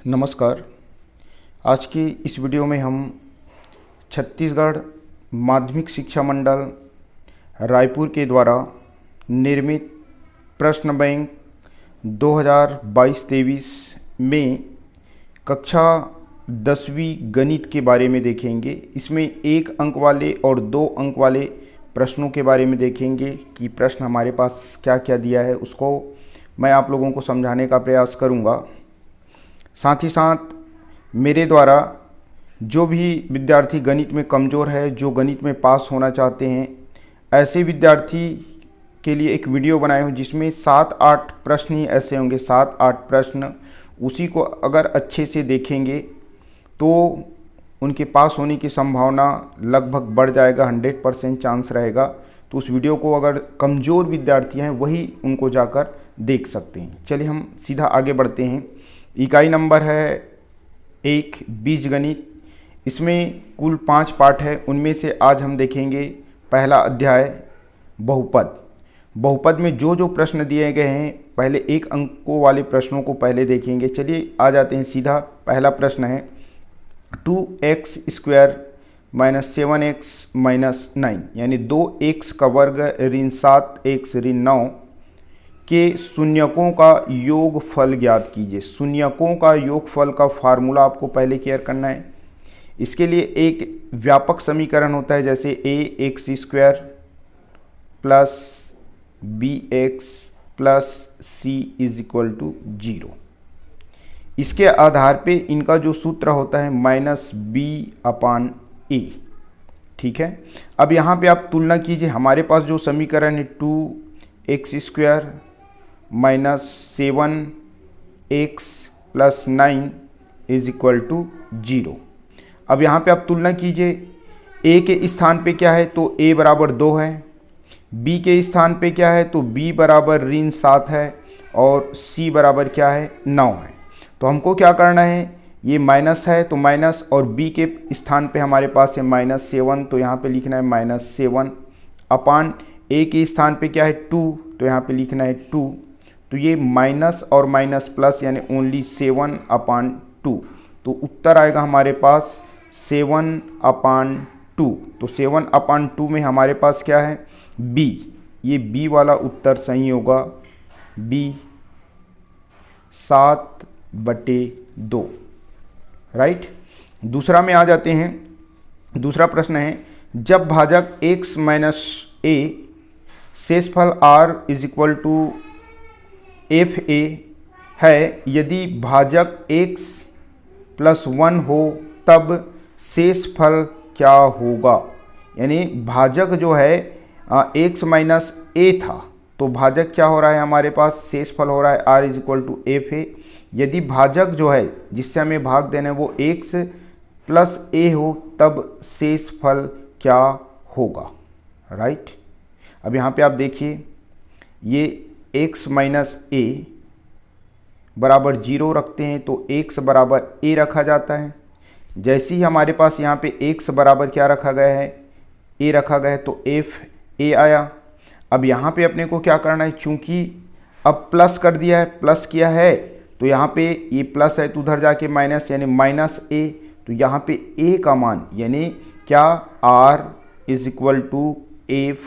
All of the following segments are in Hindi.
नमस्कार। आज की इस वीडियो में हम छत्तीसगढ़ माध्यमिक शिक्षा मंडल रायपुर के द्वारा निर्मित प्रश्न बैंक 2022-23 में कक्षा 10वीं गणित के बारे में देखेंगे। इसमें 1 अंक वाले और 2 अंक वाले प्रश्नों के बारे में देखेंगे कि प्रश्न हमारे पास क्या क्या दिया है, उसको मैं आप लोगों को समझाने का प्रयास करूँगा। साथ ही साथ मेरे द्वारा जो भी विद्यार्थी गणित में कमज़ोर है, जो गणित में पास होना चाहते हैं, ऐसे विद्यार्थी के लिए एक वीडियो बनाया हूँ जिसमें 7-8 प्रश्न ही ऐसे होंगे। 7-8 प्रश्न उसी को अगर अच्छे से देखेंगे तो उनके पास होने की संभावना लगभग बढ़ जाएगा, 100% चांस रहेगा। तो उस वीडियो को अगर कमज़ोर विद्यार्थी हैं वही उनको जाकर देख सकते हैं। चलिए हम सीधा आगे बढ़ते हैं। इकाई नंबर है 1 बीजगणित। इसमें कुल 5 पाठ है, उनमें से आज हम देखेंगे पहला अध्याय बहुपद। बहुपद में जो जो प्रश्न दिए गए हैं, पहले 1 अंकों वाले प्रश्नों को पहले देखेंगे। चलिए आ जाते हैं सीधा। पहला प्रश्न है 2x² - 7x - 9 यानी 2x का वर्ग ऋण 7x ऋण 9 के शून्यकों का योगफल ज्ञात कीजिए। शून्यकों का योगफल का फार्मूला आपको पहले क्लियर करना है। इसके लिए एक व्यापक समीकरण होता है, जैसे ax² plus bx plus c = 0। इसके आधार पे इनका जो सूत्र होता है -b/a। ठीक है। अब यहाँ पे आप तुलना कीजिए। हमारे पास जो समीकरण है 2x² - 7x + 9 = 0। अब यहाँ पे आप तुलना कीजिए। a के स्थान पे क्या है तो a बराबर 2 है, b के स्थान पे क्या है तो b बराबर ऋण 7 है और c बराबर क्या है 9 है। तो हमको क्या करना है, ये माइनस है तो माइनस, और b के स्थान पे हमारे पास है -7, तो यहाँ पे लिखना है -7 अपान a के स्थान पे क्या है 2, तो यहाँ पे लिखना है 2। तो ये माइनस और माइनस प्लस यानी ओनली 7/2। तो उत्तर आएगा हमारे पास 7/2। तो 7/2 में हमारे पास क्या है b। ये b वाला उत्तर सही होगा, b 7/2। राइट। दूसरा में आ जाते हैं। दूसरा प्रश्न है जब भाजक x - a शेषफल r = fa है, यदि भाजक x + 1 हो तब शेषफल क्या होगा। यानी भाजक जो है x - a था, तो भाजक क्या हो रहा है हमारे पास, शेषफल हो रहा है r = fa। यदि भाजक जो है जिससे हमें भाग देना है वो x + a हो तब शेषफल क्या होगा। राइट। अब यहाँ पे आप देखिए, ये x - a बराबर 0 रखते हैं तो x बराबर a रखा जाता है। जैसे ही हमारे पास यहाँ पे x बराबर क्या रखा गया है, a रखा गया है, तो fa आया। अब यहाँ पे अपने को क्या करना है, चूंकि अब प्लस कर दिया है, प्लस किया है, तो यहाँ पे ये प्लस है तो उधर जाके माइनस यानी -a। तो यहाँ पे a का मान यानी क्या, r = f,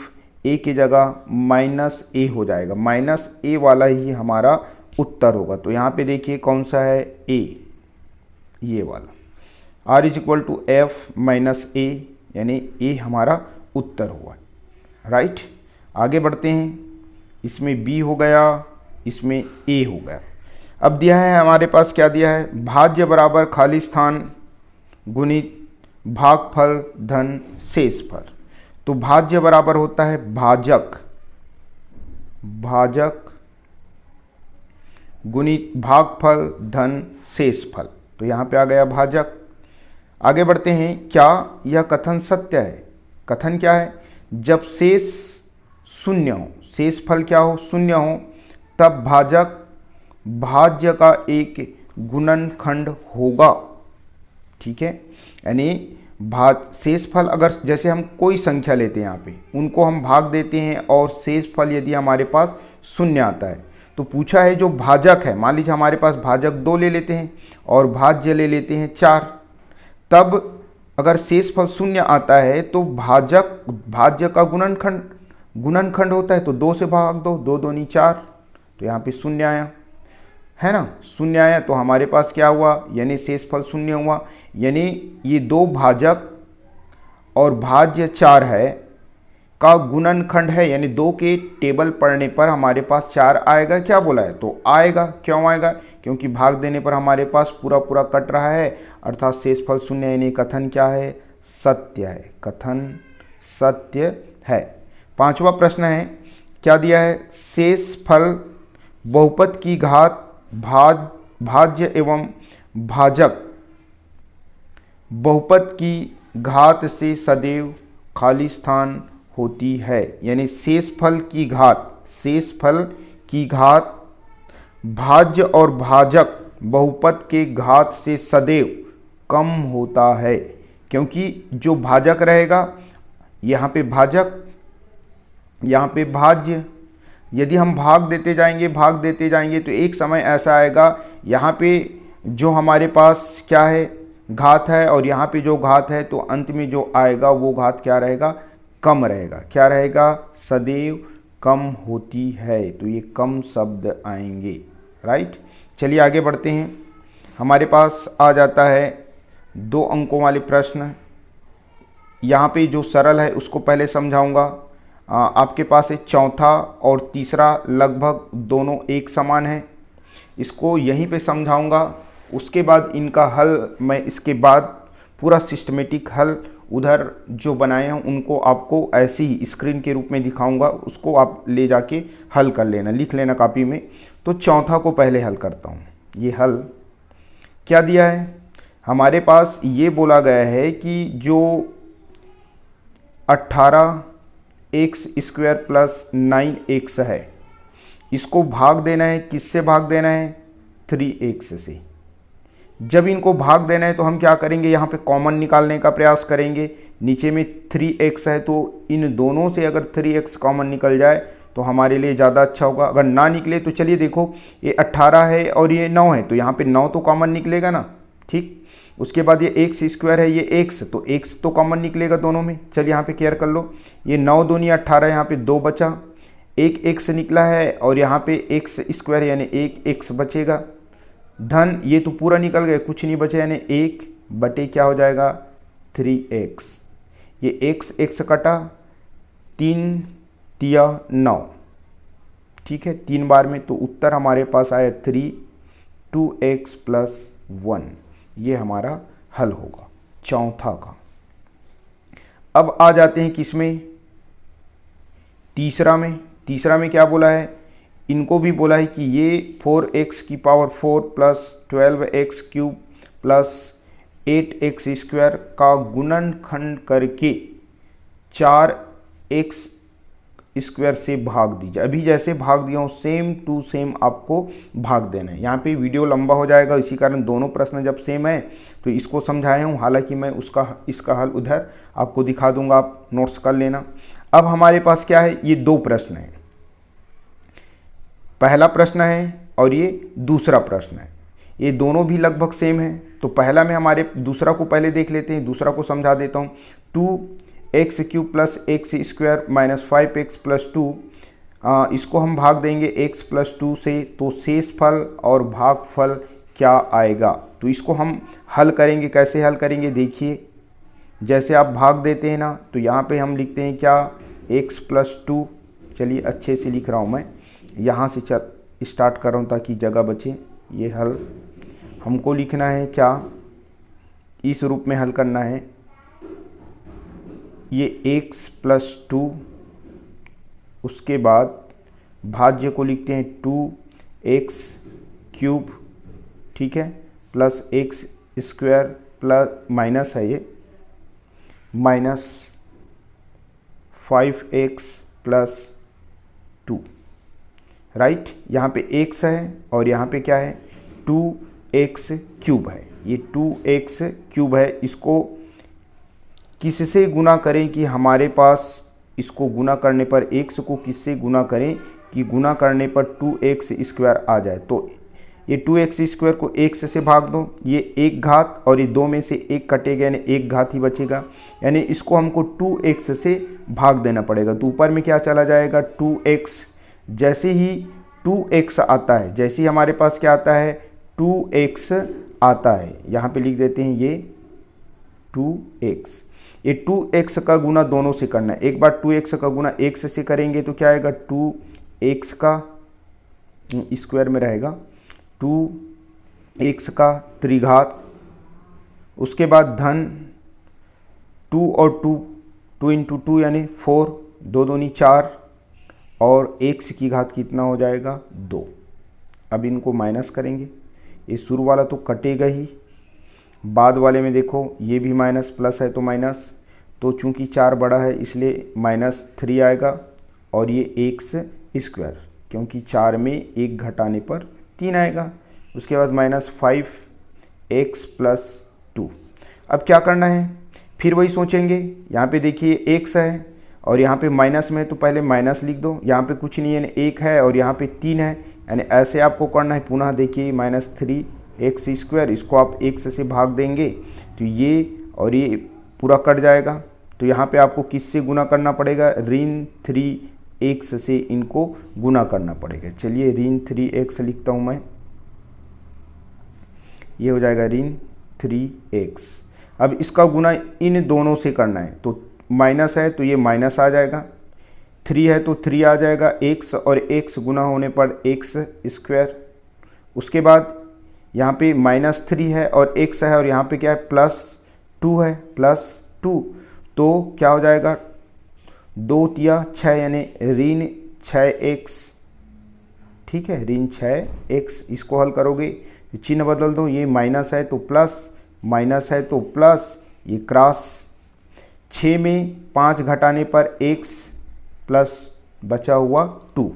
a की जगह -a हो जाएगा। -a वाला ही हमारा उत्तर होगा। तो यहाँ पे देखिए कौन सा है, a, ये वाला। r = f - a यानी a हमारा उत्तर हुआ। राइट। आगे बढ़ते हैं। इसमें b हो गया, इसमें a हो गया। अब दिया है हमारे पास, क्या दिया है, भाज्य बराबर खाली स्थान गुणित भागफल धन शेषफल। तो भाज्य बराबर होता है भाजक गुणित भागफल धन शेषफल। तो यहाँ पे आ गया भाजक। आगे बढ़ते हैं। क्या यह कथन सत्य है। कथन क्या है, जब शेष शून्य हो, शेषफल क्या हो, शून्य हो, तब भाजक भाज्य का एक गुणनखंड होगा। ठीक है। यानी शेषफल अगर जैसे हम कोई संख्या लेते हैं, यहाँ पे उनको हम भाग देते हैं और शेषफल यदि हमारे पास शून्य आता है तो पूछा है जो भाजक है, मान लीजिए हमारे पास भाजक 2 ले लेते हैं और भाज्य ले लेते हैं 4, तब अगर शेषफल 0 आता है तो भाज्य का गुणनखंड होता है, तो 2 से भाग दो, 2 दूनी 4, तो यहाँ पे 0 आया, है ना, 0 आया। तो हमारे पास क्या हुआ, यानी शेषफल 0 हुआ, यानी ये 2 भाजक और भाज्य 4 है का गुणनखंड है, यानी 2 के टेबल पढ़ने पर हमारे पास 4 आएगा। क्या बोला है, तो आएगा। क्यों आएगा, क्योंकि भाग देने पर हमारे पास पूरा पूरा कट रहा है, अर्थात शेषफल 0, यानी कथन क्या है, सत्य है, कथन सत्य है। 5वां प्रश्न है, क्या दिया है, शेषफल बहुपद की घात भाज्य एवं भाजक बहुपद की घात से सदैव खाली स्थान होती है, यानी शेषफल की घात भाज्य और भाजक बहुपद के घात से सदैव कम होता है, क्योंकि जो भाजक रहेगा यहाँ पे भाजक, यहाँ पे भाज्य, यदि हम भाग देते जाएंगे तो एक समय ऐसा आएगा यहाँ पे जो हमारे पास क्या है, घात है, और यहाँ पे जो घात है, तो अंत में जो आएगा वो घात क्या रहेगा, कम रहेगा। क्या रहेगा, सदैव कम होती है, तो ये कम शब्द आएंगे, राइट। चलिए आगे बढ़ते हैं। हमारे पास आ जाता है 2 अंकों वाले प्रश्न। यहाँ पे जो सरल है उसको पहले समझाऊंगा। आपके पास है चौथा और तीसरा, लगभग दोनों एक समान है, इसको यहीं पे समझाऊंगा। उसके बाद इनका हल मैं इसके बाद पूरा सिस्टमेटिक हल उधर जो बनाए हैं उनको आपको ऐसे ही स्क्रीन के रूप में दिखाऊंगा, उसको आप ले जाके हल कर लेना, लिख लेना कॉपी में। तो चौथा को पहले हल करता हूँ। ये हल क्या दिया है, हमारे पास ये बोला गया है कि जो 18x² प्लस 9x है, इसको भाग देना है, किससे भाग देना है, 3x से। जब इनको भाग देना है तो हम क्या करेंगे, यहाँ पे कॉमन निकालने का प्रयास करेंगे। नीचे में 3x है, तो इन दोनों से अगर 3x कॉमन निकल जाए तो हमारे लिए ज़्यादा अच्छा होगा। अगर ना निकले तो चलिए देखो, ये 18 है और ये 9 है, तो यहाँ पे 9 तो कॉमन निकलेगा ना, ठीक। उसके बाद ये x² है, ये x, तो x तो कॉमन निकलेगा दोनों में। चलिए यहाँ पे केयर कर लो, ये 9 दूनी 18, यहाँ पे 2 बचा, एक x निकला है और यहाँ पे x² यानी 1x बचेगा, धन ये तो पूरा निकल गया, कुछ नहीं बचे, यानी 1 बटे क्या हो जाएगा, 3x। ये x कटा, 3 तिया 9, ठीक है, 3 बार में, तो उत्तर हमारे पास आया 3, 2x प्लस 1। ये हमारा हल होगा चौथा का। अब आ जाते हैं किसमें, तीसरा में। तीसरा में क्या बोला है, इनको भी बोला है कि ये 4x⁴ plus 12x³ plus 8x² का गुणनखंड करके 4x² से भाग दीजिए। अभी जैसे भाग दिया हूँ सेम टू सेम आपको भाग देना है। यहाँ पे वीडियो लंबा हो जाएगा, इसी कारण दोनों प्रश्न जब सेम है तो इसको समझाया हूँ, हालांकि मैं इसका हल उधर आपको दिखा दूंगा, आप नोट्स कर लेना। अब हमारे पास क्या है, ये 2 प्रश्न है, पहला प्रश्न है और ये दूसरा प्रश्न है, ये दोनों भी लगभग सेम है। तो पहला में हमारे दूसरा को पहले देख लेते हैं, दूसरा को समझा देता हूँ। 2x³ plus x² minus 5x plus 2, इसको हम भाग देंगे x प्लस 2 से, तो शेषफल और भागफल क्या आएगा, तो इसको हम हल करेंगे। कैसे हल करेंगे देखिए, जैसे आप भाग देते हैं ना, तो यहाँ पे हम लिखते हैं क्या, x प्लस 2, चलिए अच्छे से लिख रहा हूँ मैं, यहाँ से स्टार्ट कर रहा हूँ ताकि जगह बचे। ये हल हमको लिखना है क्या, इस रूप में हल करना है, ये x प्लस 2, उसके बाद भाज्य को लिखते हैं 2x³ ठीक है, प्लस x² प्लस माइनस है ये, माइनस 5x प्लस 2, राइट। यहाँ पे x है और यहाँ पे क्या है, 2x³ है, ये 2x³ है। इसको किससे गुना करें कि हमारे पास, इसको गुना करने पर x को किससे गुना करें कि गुना करने पर 2x² आ जाए। तो ये 2x² को x से भाग दो, ये 1 घात और ये 2 में से 1 कटेगा यानी 1 घात ही बचेगा, यानी इसको हमको 2x से भाग देना पड़ेगा। तो ऊपर में क्या चला जाएगा 2x। जैसे ही 2x आता है, जैसे ही हमारे पास क्या आता है 2x आता है, यहाँ पे लिख देते हैं ये 2x। ये 2x का गुना दोनों से करना है। एक बार 2x का गुना x से करेंगे तो क्या आएगा 2x का स्क्वायर में रहेगा 2x का 3 घात, उसके बाद धन 2 और 2 इंटू 2 यानी 4, 2 दूनी 4 और x की घात कितना हो जाएगा 2। अब इनको माइनस करेंगे, ये शुरू वाला तो कटेगा ही, बाद वाले में देखो ये भी माइनस प्लस है तो माइनस, तो चूंकि 4 बड़ा है इसलिए -3 आएगा और ये x², क्योंकि 4 में 1 घटाने पर 3 आएगा। उसके बाद -5x + 2। अब क्या करना है, फिर वही सोचेंगे, यहाँ पे देखिए x है और यहाँ पे माइनस में, तो पहले माइनस लिख दो, यहाँ पे कुछ नहीं है 1 है और यहाँ पे 3 है, यानी ऐसे आपको करना है। पुनः देखिए -3x², इसको आप x से भाग देंगे तो ये और ये पूरा कट जाएगा। तो यहाँ पे आपको किससे गुना करना पड़ेगा, ऋण 3x से इनको गुना करना पड़ेगा। चलिए ऋण 3x लिखता हूँ मैं, ये हो जाएगा ऋण 3x। अब इसका गुना इन दोनों से करना है, तो माइनस है तो ये माइनस आ जाएगा, 3 है तो 3 आ जाएगा, x और x गुना होने पर x²। उसके बाद यहाँ पे -3 है और x है और यहाँ पे क्या है +2 है, +2, तो क्या हो जाएगा 2 तिया 6 यानी ऋण 6x। ठीक है, ऋण 6x। इसको हल करोगे चिन्ह बदल दो, ये माइनस है तो प्लस, माइनस है तो प्लस, ये क्रॉस, 6 में 5 घटाने पर x प्लस बचा हुआ 2।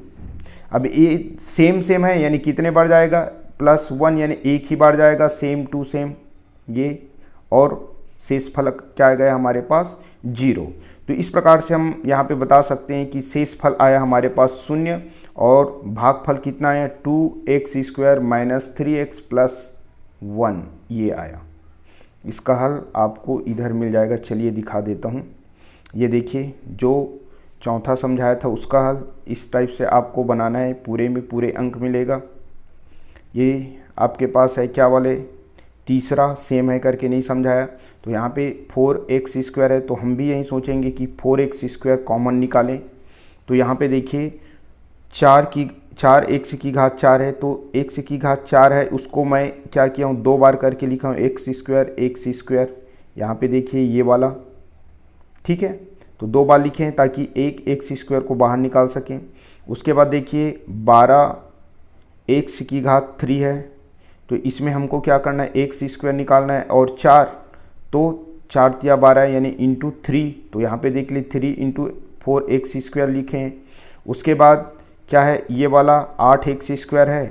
अब ये सेम है यानी कितने बार जाएगा +1 यानी एक ही बार जाएगा, सेम टू सेम ये, और शेष फल क्या आ गया हमारे पास 0। तो इस प्रकार से हम यहाँ पे बता सकते हैं कि शेष फल आया हमारे पास 0 और भागफल कितना आया 2x² - 3x + 1 ये आया। इसका हल आपको इधर मिल जाएगा। चलिए दिखा देता हूँ, ये देखिए जो चौथा समझाया था उसका हल इस टाइप से आपको बनाना है, पूरे में पूरे अंक मिलेगा। ये आपके पास है क्या वाले, तीसरा सेम है करके नहीं समझाया, तो यहाँ पे 4x² है तो हम भी यही सोचेंगे कि 4x² कॉमन निकालें। तो यहाँ पे देखिए 4x की घात 4 है, तो x की घात 4 है, उसको मैं क्या किया हूँ 2 बार करके लिखा हूँ x²। यहाँ पे देखिए ये वाला, ठीक है, तो 2 बार लिखें ताकि एक x² को बाहर निकाल सकें। उसके बाद देखिए 12x की घात 3 है, तो इसमें हमको क्या करना है x² निकालना है, और 4 तो 4 तिया 12 यानी इंटू 3, तो यहाँ पे देख ली 3 × 4x² लिखें। उसके बाद क्या है ये वाला 8x² है,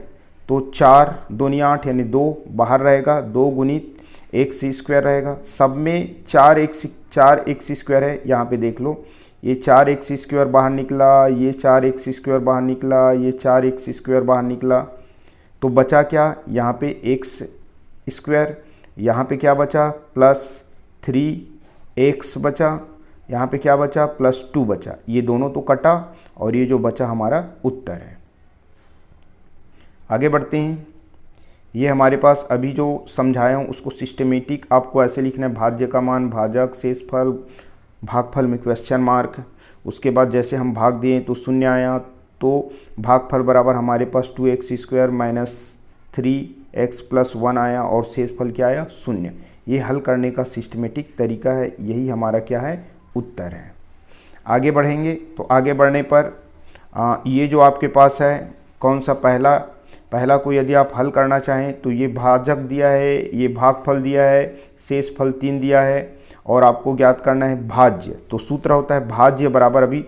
तो 4 दूनी 8 यानी 2 बाहर रहेगा, 2 गुणित x² रहेगा, सब में 4x² है। यहाँ पे देख लो ये 4x² बाहर निकला, ये 4x² बाहर निकला, ये 4x² बाहर निकला, तो बचा क्या यहाँ पे x², यहाँ पे क्या बचा +3x बचा, यहाँ पे क्या बचा +2 बचा, ये दोनों तो कटा और ये जो बचा हमारा उत्तर है। आगे बढ़ते हैं, ये हमारे पास अभी जो समझाया हूँ उसको सिस्टमेटिक आपको ऐसे लिखना है, भाज्य का मान, भाजक, शेषफल, भागफल में क्वेश्चन मार्क। उसके बाद जैसे हम भाग दिए तो 0 आया, तो भागफल बराबर हमारे पास 2x² - 3x + 1 आया और शेषफल क्या आया 0। ये हल करने का सिस्टमेटिक तरीका है, यही हमारा क्या है उत्तर है। आगे बढ़ेंगे तो आगे बढ़ने पर ये जो आपके पास है कौन सा पहला को यदि आप हल करना चाहें तो ये भाजक दिया है, ये भागफल दिया है, शेषफल 3 दिया है और आपको ज्ञात करना है भाज्य। तो सूत्र होता है भाज्य बराबर, अभी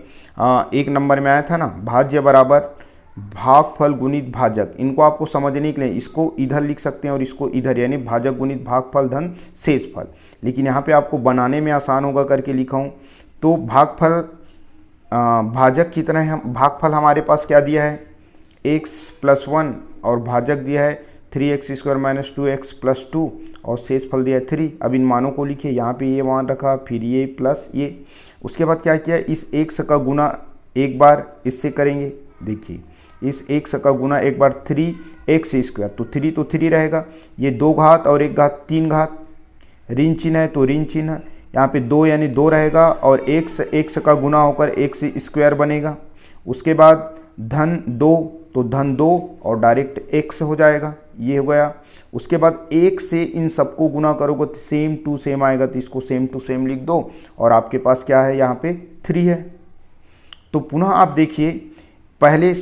1 नंबर में आया था ना, भाज्य बराबर भागफल गुणित भाजक। इनको आपको समझने के लिए इसको इधर लिख सकते हैं और इसको इधर, यानी भाजक गुणित भागफल धन शेषफल, लेकिन यहाँ पे आपको बनाने में आसान होगा करके लिखा हूँ। तो भागफल भाजक कितना है, हम भागफल हमारे पास क्या दिया है x + 1 और भाजक दिया है 3x² - 2x + 2 और शेष फल दिया है 3। अब इन मानों को लिखिए, यहाँ पे ये मान रखा, फिर ये प्लस ये। उसके बाद क्या किया, इस x का गुना एक बार इससे करेंगे। देखिए इस x का गुना एक बार 3x², तो 3 तो 3 रहेगा, ये 2 घात और 1 घात 3 घात, ऋण चिन्ह है तो ऋण चिन्ह, यहाँ पे 2 यानी 2 रहेगा और x का गुना होकर x² बनेगा। उसके बाद धन 2 तो धन 2 और डायरेक्ट x हो जाएगा, ये हो गया। उसके बाद 1 से इन सबको गुना करोगे तो सेम टू सेम आएगा, तो इसको सेम टू सेम लिख दो और आपके पास क्या है, यहाँ पे 3 है। तो पुनः आप देखिए, पहले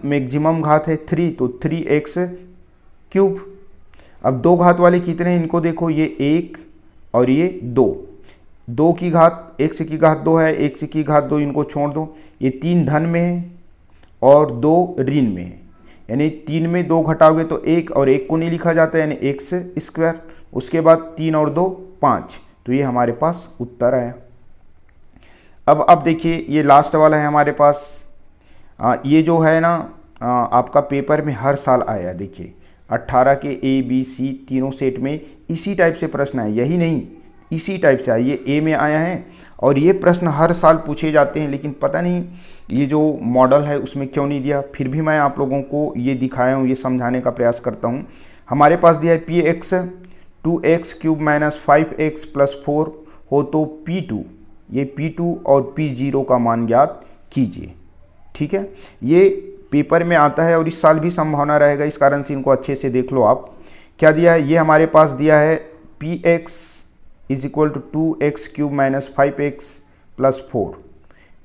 मैक्सिमम घात है 3 तो 3x³। अब 2 घात वाले कितने हैं इनको देखो, ये 1 और ये 2 की घात x की घात 2 है, x की घात 2 इनको छोड़ दो, ये 3 धन में है और 2 ऋण में है, यानी 3 में 2 घटाओगे तो 1 और 1 को नहीं लिखा जाता यानी x²। उसके बाद 3 और 2 5, तो ये हमारे पास उत्तर आया। अब देखिए ये लास्ट वाला है हमारे पास, ये जो है ना आपका पेपर में हर साल आया। देखिए 18 के A B C तीनों सेट में इसी टाइप से प्रश्न है, यही नहीं इसी टाइप से आया, ये A में आया है और ये प्रश्न हर साल पूछे जाते हैं, लेकिन पता नहीं ये जो मॉडल है उसमें क्यों नहीं दिया। फिर भी मैं आप लोगों को ये दिखाया हूँ, ये समझाने का प्रयास करता हूँ। हमारे पास दिया है px 2x³ - 5x + 4 हो तो p2, ये p2 और p0 का मान ज्ञात कीजिए। ठीक है, ये पेपर में आता है और इस साल भी संभावना रहेगा, इस कारण से इनको अच्छे से देख लो आप। क्या दिया है, ये हमारे पास दिया है px = 2x³ - 5x + 4,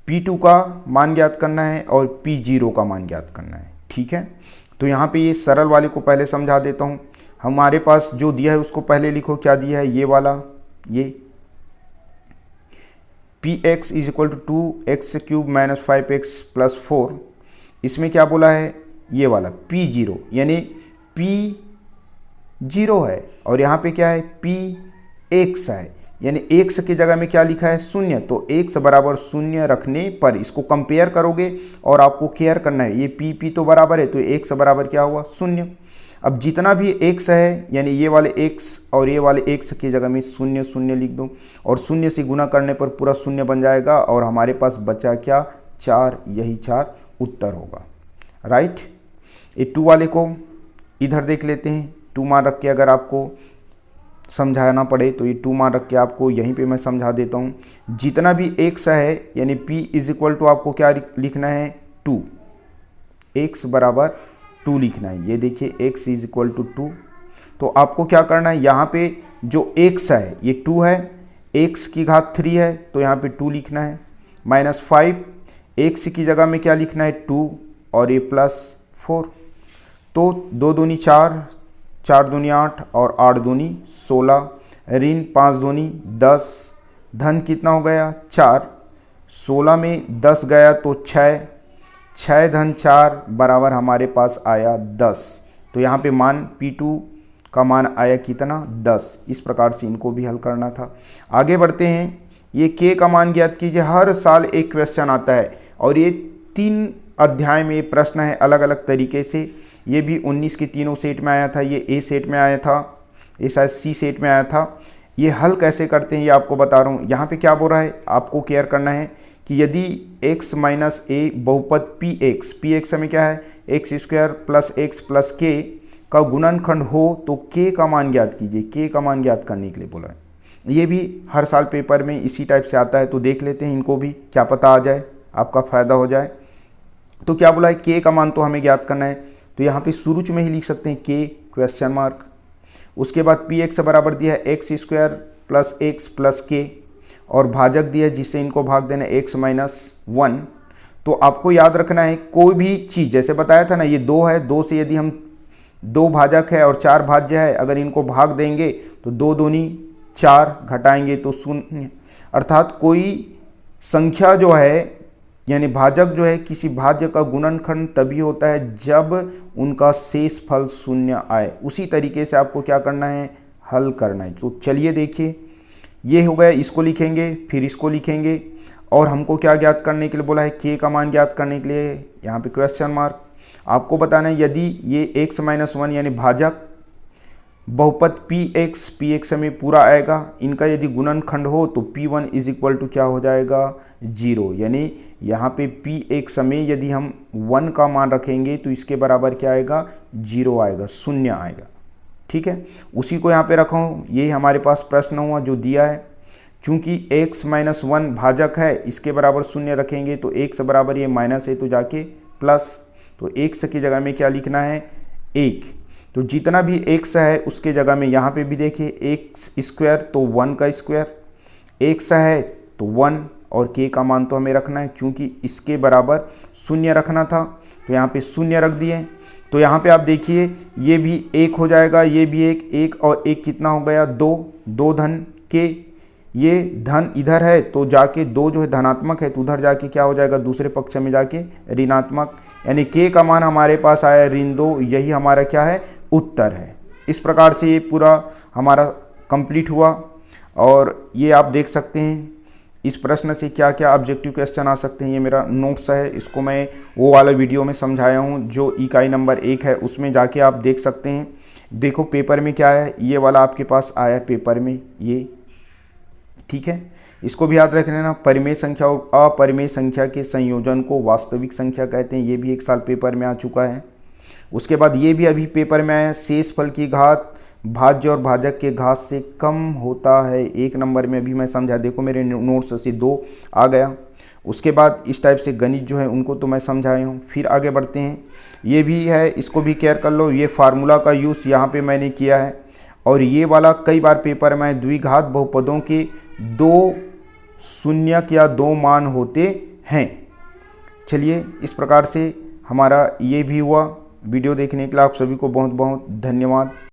p2 का मान ज्ञात करना है और p0 का मान ज्ञात करना है। ठीक है, तो यहाँ पे ये सरल वाले को पहले समझा देता हूँ। हमारे पास जो दिया है उसको पहले लिखो, क्या दिया है, ये वाला, ये px = 2x³ - 5x + 4, इसमें क्या बोला है, ये वाला p0 यानी p0 है और यहाँ पे क्या है px है, यानी x की जगह में क्या लिखा है 0, तो x = 0 रखने पर इसको कंपेयर करोगे और आपको केयर करना है, ये p तो बराबर है तो x बराबर क्या हुआ 0। अब जितना भी x है यानी ये वाले x और ये वाले x की जगह में 0 0 लिख दो और 0 से गुना करने पर पूरा 0 बन जाएगा और हमारे पास बचा क्या 4, यही 4 उत्तर होगा। राइट, ये 2 वाले को इधर देख लेते हैं। 2 मान रख के अगर आपको समझाना पड़े तो ये 2 मान रख के आपको यहीं पे मैं समझा देता हूँ। जितना भी x है यानी p = आपको क्या लिखना है 2, x = 2 लिखना है। ये देखिए x = 2, तो आपको क्या करना है, यहाँ पे जो x है ये 2 है, x की घात 3 है तो यहाँ पे 2 लिखना है, -5 x की जगह में क्या लिखना है 2 और ये +4, तो 2 दूनी 4, 4 दूनी 8 और 8 दूनी 16, ऋण 5 दूनी 10, धन कितना हो गया 4, 16 में 10 गया तो 6, 6 धन 4 बराबर हमारे पास आया 10, तो यहाँ पे मान p2 का मान आया कितना 10। इस प्रकार से इनको भी हल करना था। आगे बढ़ते हैं, ये k का मान ज्ञात कीजिए। हर साल एक क्वेश्चन आता है और ये 3 अध्याय में प्रश्न है अलग अलग तरीके से। ये भी 19 के तीनों सेट में आया था, ये A सेट में आया था, ये शायद C सेट में आया था। ये हल कैसे करते हैं ये आपको बता रहा हूँ। यहाँ पे क्या बोल रहा है, आपको केयर करना है कि यदि x - a बहुपद px में क्या है x² + x + k का गुणनखंड हो तो k का मान ज्ञात कीजिए। k का मान ज्ञात करने के लिए बोला है। ये भी हर साल पेपर में इसी टाइप से आता है, तो देख लेते हैं इनको भी, क्या पता आ जाए, आपका फ़ायदा हो जाए। तो क्या बोला है, k का मान तो हमें ज्ञात करना है, तो यहाँ पे शुरू में ही लिख सकते हैं k ? उसके बाद px बराबर दिया है x² + x + k और भाजक दिया है जिससे इनको भाग देना है x - 1। तो आपको याद रखना है कोई भी चीज़, जैसे बताया था ना ये 2 है, 2 से यदि हम 2 भाजक है और 4 भाज्य है, अगर इनको भाग देंगे तो 2 दूनी 4 घटाएंगे तो 0, अर्थात कोई संख्या जो है यानी भाजक जो है किसी भाज्य का गुणनखंड तभी होता है जब उनका शेष फल 0 आए। उसी तरीके से आपको क्या करना है, हल करना है। तो चलिए देखिए, ये हो गया, इसको लिखेंगे फिर इसको लिखेंगे। और हमको क्या ज्ञात करने के लिए बोला है, के का मान ज्ञात करने के लिए, यहाँ पे क्वेश्चन मार्क। आपको बताना है यदि ये x - 1 यानी भाजक बहुपद px में पूरा आएगा, इनका यदि गुणनखंड हो तो p1 इज इक्वल टू क्या हो जाएगा 0, यानी यहाँ पे px में यदि हम 1 का मान रखेंगे तो इसके बराबर क्या आएगा 0 आएगा, 0 आएगा। ठीक है, उसी को यहाँ पे रखा हूँ, ये हमारे पास प्रश्न हुआ जो दिया है। चूंकि x - 1 भाजक है, इसके बराबर 0 रखेंगे तो x बराबर ये माइनस है तो जाके प्लस, तो x की जगह में क्या लिखना है 1। तो जितना भी x है उसके जगह में यहाँ पे भी देखिए x स्क्वायर तो 1 का स्क्वायर, x है तो 1 और k का मान तो हमें रखना है, चूंकि इसके बराबर 0 रखना था तो यहाँ पे 0 रख दिए। तो यहाँ पे आप देखिए ये भी 1 हो जाएगा, ये भी 1 और 1 कितना हो गया 2 धन k, ये धन इधर है तो जाके 2 जो है धनात्मक है तो उधर जाके क्या हो जाएगा दूसरे पक्ष में जाके ऋणात्मक, यानी k का मान हमारे पास आया ऋण 2, यही हमारा क्या है उत्तर है। इस प्रकार से ये पूरा हमारा कंप्लीट हुआ और ये आप देख सकते हैं इस प्रश्न से क्या क्या ऑब्जेक्टिव क्वेश्चन आ सकते हैं। ये मेरा नोट्स है, इसको मैं वो वाला वीडियो में समझाया हूँ जो इकाई नंबर 1 है, उसमें जाके आप देख सकते हैं। देखो पेपर में क्या है, ये वाला आपके पास आया है पेपर में ये, ठीक है। इसको भी याद रख लेना, परिमेय संख्या और अपरिमेय संख्या के संयोजन को वास्तविक संख्या कहते हैं, ये भी 1 साल पेपर में आ चुका है। उसके बाद ये भी अभी पेपर में आया, शेषफल की घात भाज्य और भाजक के घात से कम होता है, 1 नंबर में अभी मैं समझा, देखो मेरे नोट्स से 2 आ गया। उसके बाद इस टाइप से गणित जो है उनको तो मैं समझाया हूँ। फिर आगे बढ़ते हैं, ये भी है, इसको भी केयर कर लो, ये फार्मूला का यूज़ यहाँ पे मैंने किया है। और ये वाला कई बार पेपर में द्विघात बहुपदों के 2 शून्यक या 2 मान होते हैं। चलिए इस प्रकार से हमारा ये भी हुआ। वीडियो देखने के लिए आप सभी को बहुत बहुत धन्यवाद।